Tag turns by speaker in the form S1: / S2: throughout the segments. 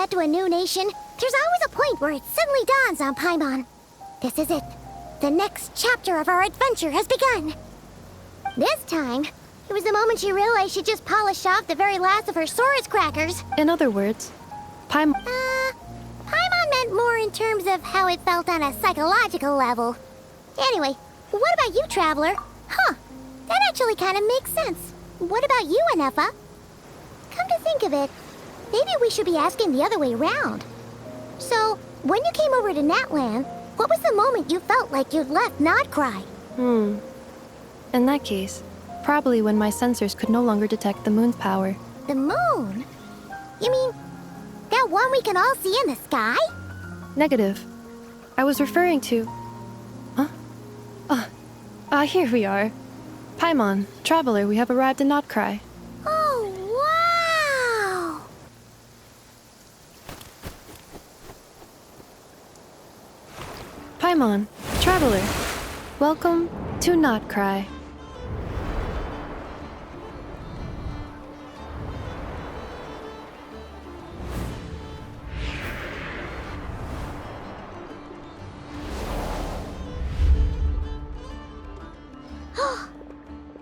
S1: head to a new nation, there's always a point where it suddenly dawns on Paimon. This is it. The next chapter of our adventure has begun. This time, it was the moment she realized she just polished off the very last of her Saurus crackers.
S2: In other words,
S1: Paimon meant more in terms of how it felt on a psychological level. Anyway, what about you, Traveler? Huh, that actually kind of makes sense. What about you, Anefa? Come to think of it, maybe we should be asking the other way around. So, when you came over to Natlan, what was the moment you felt like you'd left Nodcry?
S2: In that case, probably when my sensors could no longer detect the moon's power.
S1: The moon? You mean that one we can all see in the sky?
S2: Negative. I was referring to... Here we are. Paimon, Traveler, we have arrived in Notcry.
S1: Oh, wow!
S2: Paimon, Traveler, welcome to Notcry.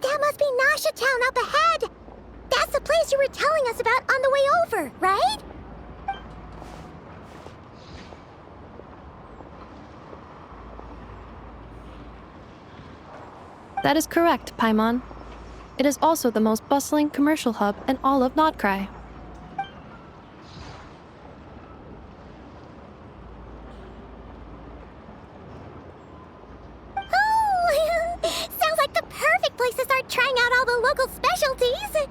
S1: That must be Nasha Town up ahead! That's the place you were telling us about on the way over, right?
S2: That is correct, Paimon. It is also the most bustling commercial hub in all of Notcry.
S1: Oh, sounds like the perfect place to start trying out all the local specialties.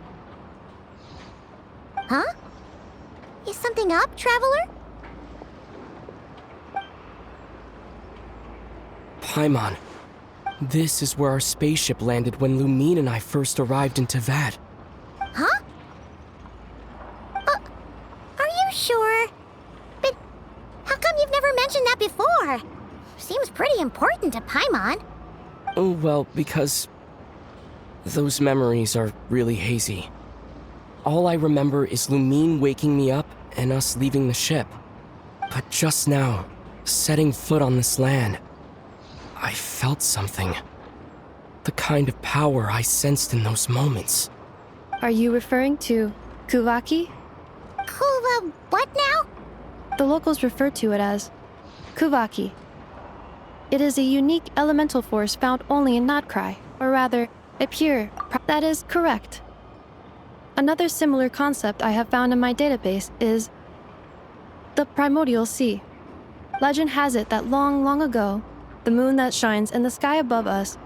S1: Huh? Is something up, Traveler?
S3: Paimon, this is where our spaceship landed when Lumine and I first arrived in Teyvat.
S1: Huh? Are you sure? But how come you've never mentioned that before? Seems pretty important to Paimon.
S3: Oh, well, because those memories are really hazy. All I remember is Lumine waking me up and us leaving the ship. But just now, setting foot on this land, I felt something. The kind of power I sensed in those moments.
S2: Are you referring to Kuvaki?
S1: What now?
S2: The locals refer to it as Kuvaki. It is a unique elemental force found only in Notcry, or rather, a pure. That is correct. Another similar concept I have found in my database is the primordial sea. Legend has it that long, long ago, the moon that shines in the sky above us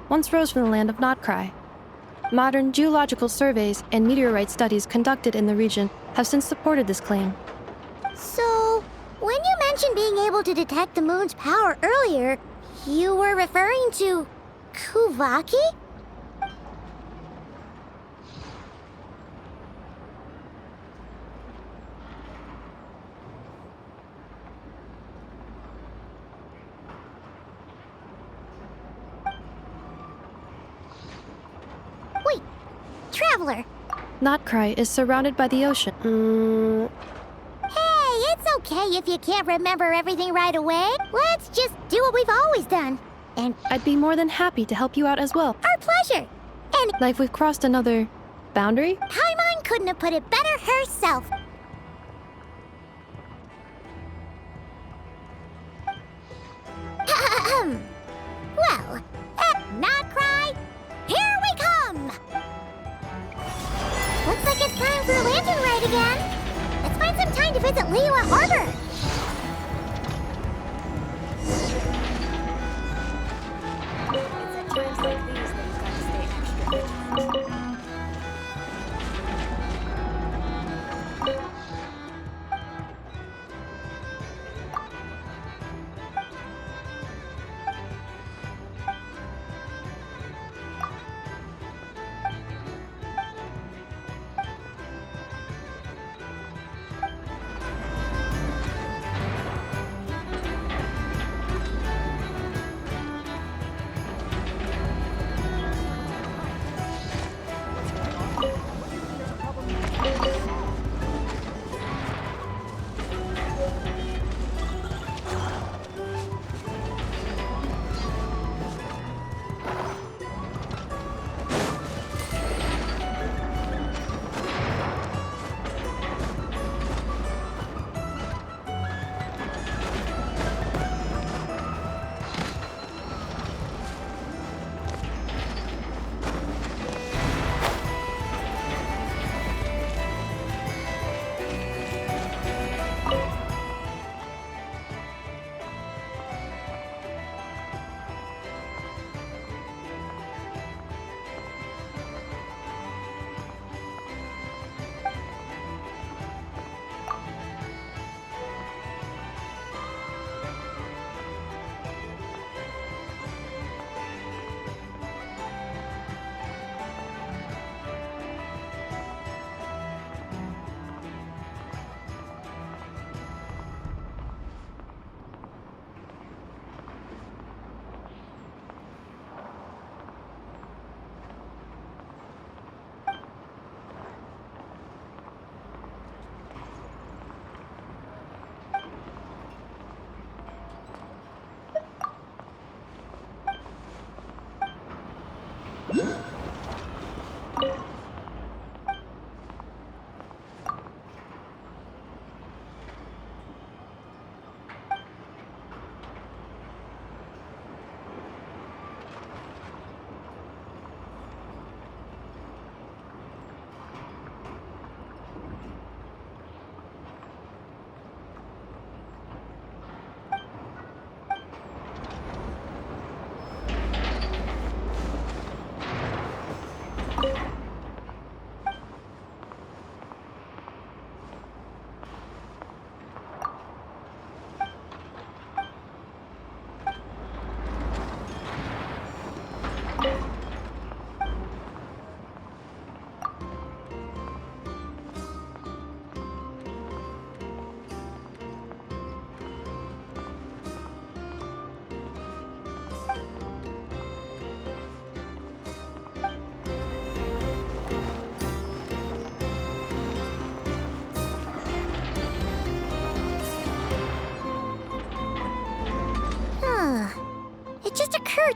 S2: once rose from the land of Notcry. Modern geological surveys and meteorite studies conducted in the region have since supported this claim.
S1: So, when you mentioned being able to detect the moon's power earlier, you were referring to Kuvaki? Wait, Traveler.
S2: Notcry is surrounded by the ocean.
S1: Hey, it's okay if you can't remember everything right away. Let's just do what we've always done. And
S2: I'd be more than happy to help you out as well.
S1: our pleasure. And
S2: Like we've crossed another boundary?
S1: Paimon couldn't have put it better herself. Well, not cry. Here we come. Looks like it's time for a lantern ride again. Let's find some time to visit Liyue Harbor.
S4: It's at times like these that you've got to stay extra vigilant.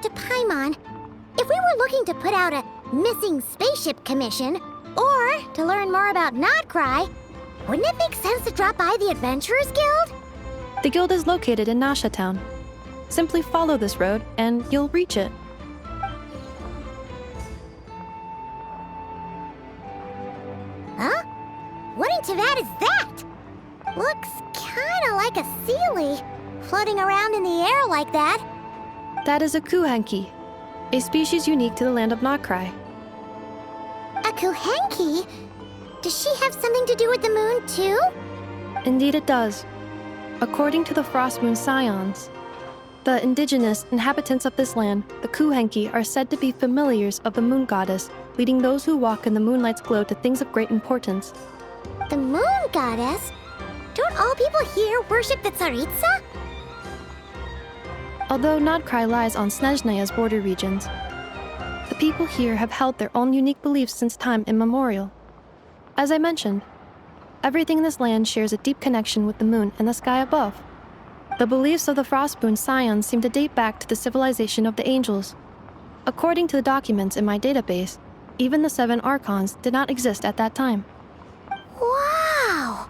S1: to Paimon, if we were looking to put out a missing spaceship commission, or to learn more about Notcry, wouldn't it make sense to drop by the Adventurers Guild?
S2: The guild is located in Nasha Town. Simply follow this road and you'll reach it.
S1: Huh? What in Teyvat is that? Looks kinda like a Sealy, floating around in the air like that.
S2: That is a Kuhenki, a species unique to the land of Notcry.
S1: A Kuhenki? Does she have something to do with the moon, too?
S2: Indeed it does. According to the Frost Moon Scions, the indigenous inhabitants of this land, the Kuhenki, are said to be familiars of the moon goddess, leading those who walk in the moonlight's glow to things of great importance.
S1: The moon goddess? Don't all people here worship the Tsaritsa?
S2: Although Notcry lies on Snezhnaya's border regions, the people here have held their own unique beliefs since time immemorial. As I mentioned, everything in this land shares a deep connection with the moon and the sky above. The beliefs of the Frostmoon Scions seem to date back to the civilization of the angels. According to the documents in my database, even the 7 Archons did not exist at that time.
S1: Wow!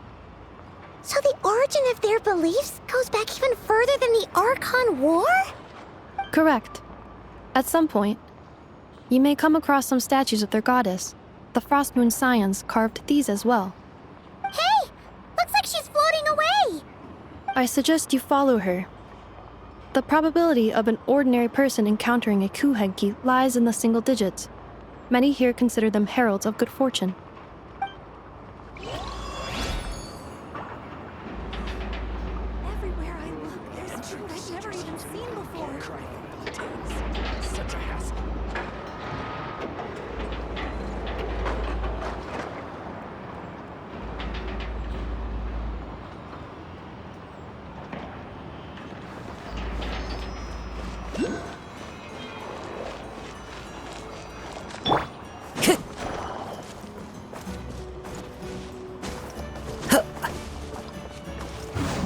S1: So the origin of their beliefs goes back even further than the Archon War?
S2: Correct. At some point, you may come across some statues of their goddess. The Frostmoon Scions carved these as well.
S1: Hey! Looks like she's floating away!
S2: I suggest you follow her. The probability of an ordinary person encountering a Kuhenki lies in the single digits. Many here consider them heralds of good fortune.
S4: Everywhere I look, there's truth I've never even seen before.
S3: Such a hassle.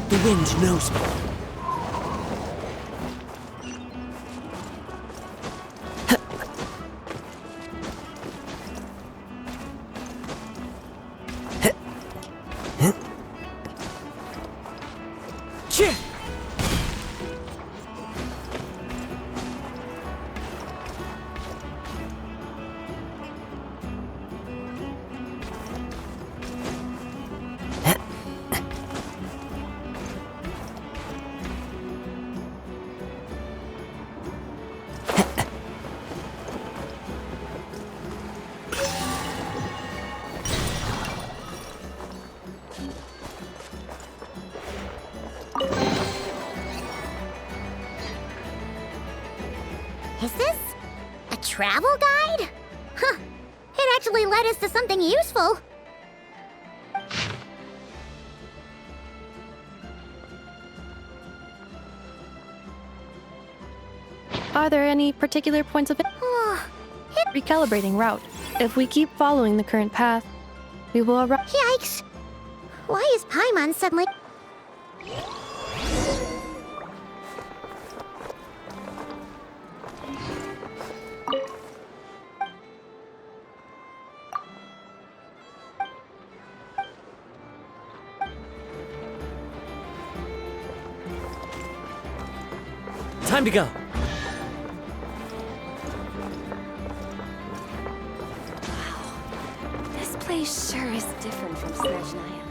S3: The wind knows me.
S1: Is this a travel guide? Huh. It actually led us to something useful.
S2: Are there any particular points of recalibrating route? If we keep following the current path, we will arrive.
S1: Yikes! Why is Paimon suddenly...
S3: Time to go.
S4: This place sure is different from Snezhnaya.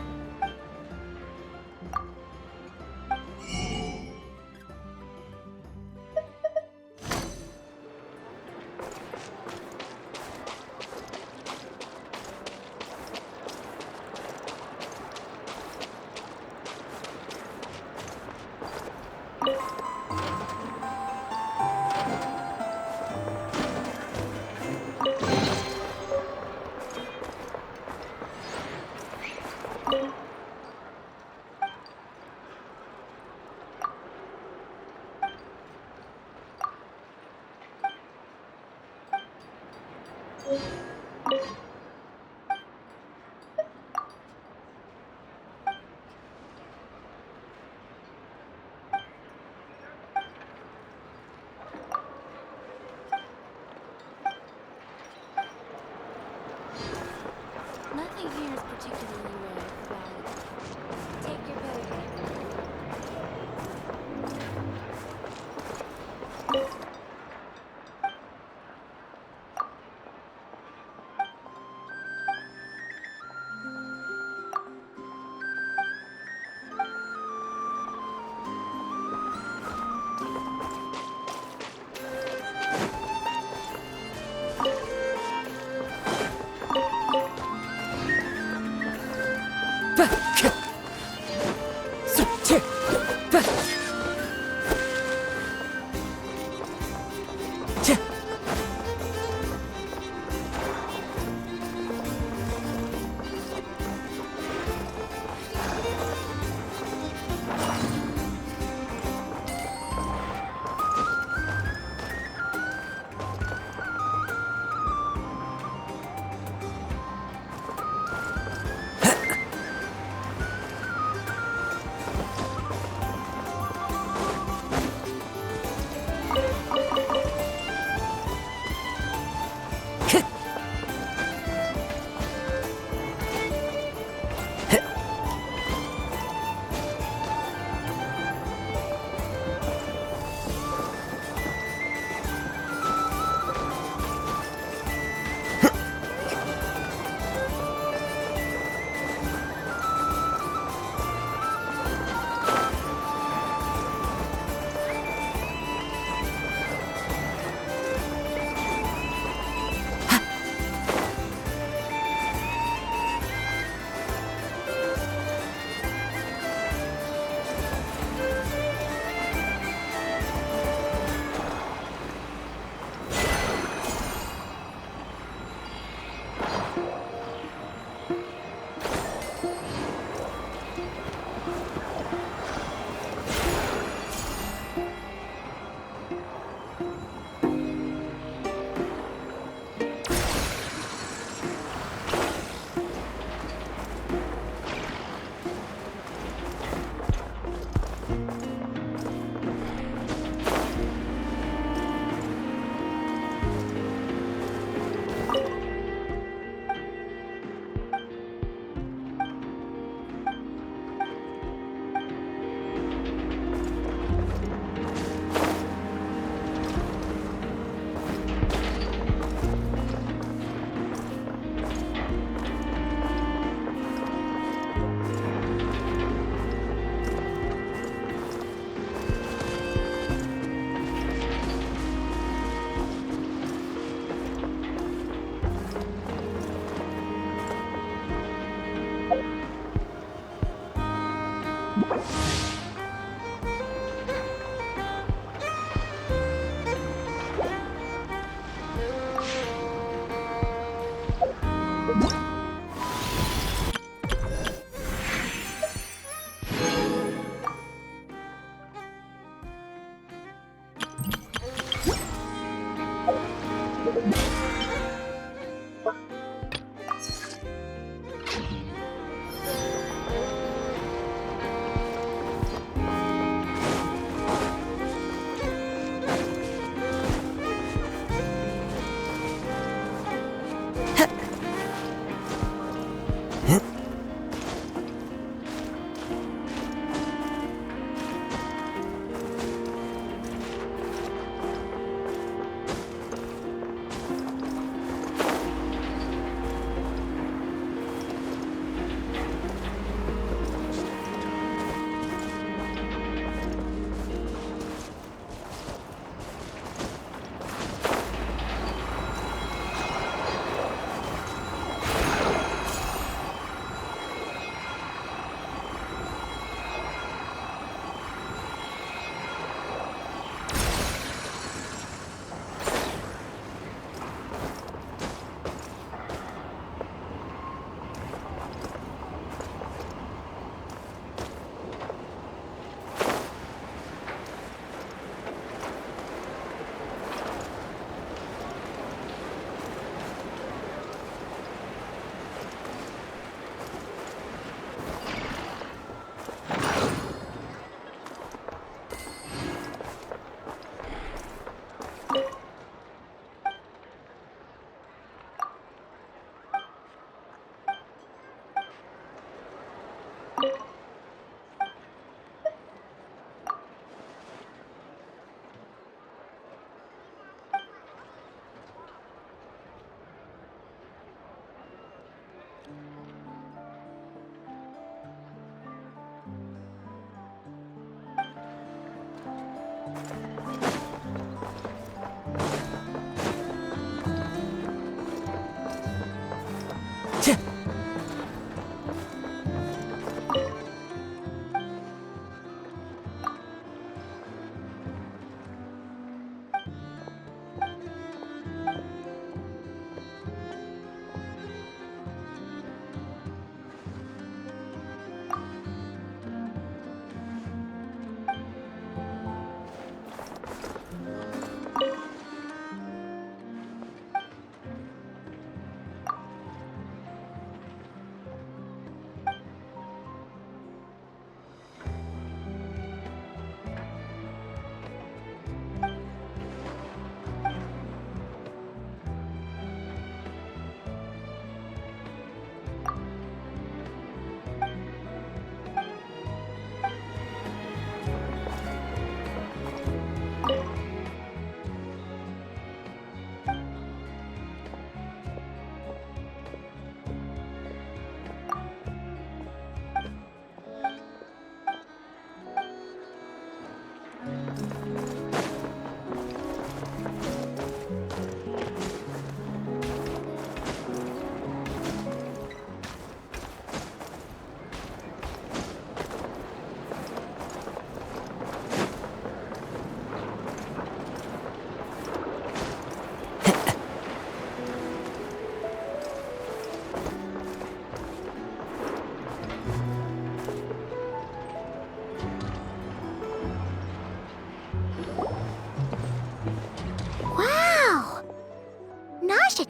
S4: is particularly rare, but take your better care.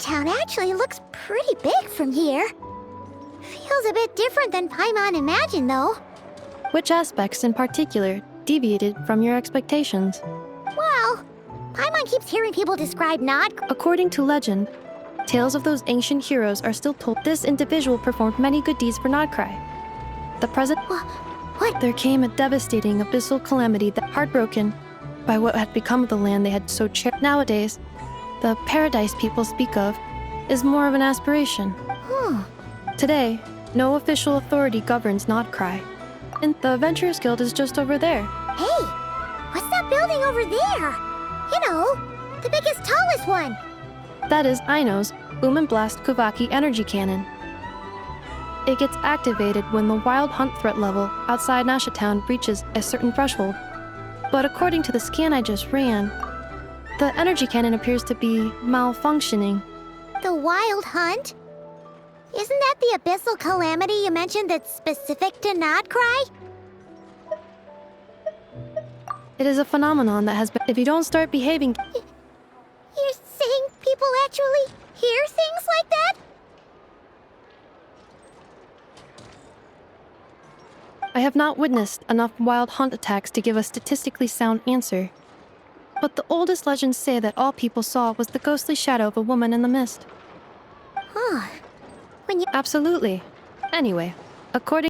S1: town actually looks pretty big from here. Feels a bit different than Paimon imagined, though.
S2: Which aspects in particular deviated from your expectations?
S1: Well, Paimon keeps hearing people describe Nod.
S2: According to legend, tales of those ancient heroes are still told. This individual performed many good deeds for Nodcry. The present.
S1: What?
S2: There came a devastating abyssal calamity that, heartbroken by what had become of the land they had so cherished. Nowadays, the paradise people speak of is more of an aspiration. Today, no official authority governs Nodcry, and the Adventurers Guild is just over there.
S1: Hey, what's that building over there? You know, the biggest, tallest one.
S2: That is Aino's Boom and Blast Kuvaki energy cannon. It gets activated when the wild hunt threat level outside Nasha Town reaches a certain threshold. But according to the scan I just ran, the energy cannon appears to be malfunctioning.
S1: The Wild Hunt? Isn't that the abyssal calamity you mentioned that's specific to Nodcry?
S2: It is a phenomenon that has been. If you don't start behaving.
S1: You're saying people actually hear things like that?
S2: I have not witnessed enough wild hunt attacks to give a statistically sound answer. But the oldest legends say that all people saw was the ghostly shadow of a woman in the mist.
S1: Huh. When you...
S2: Absolutely. Anyway, according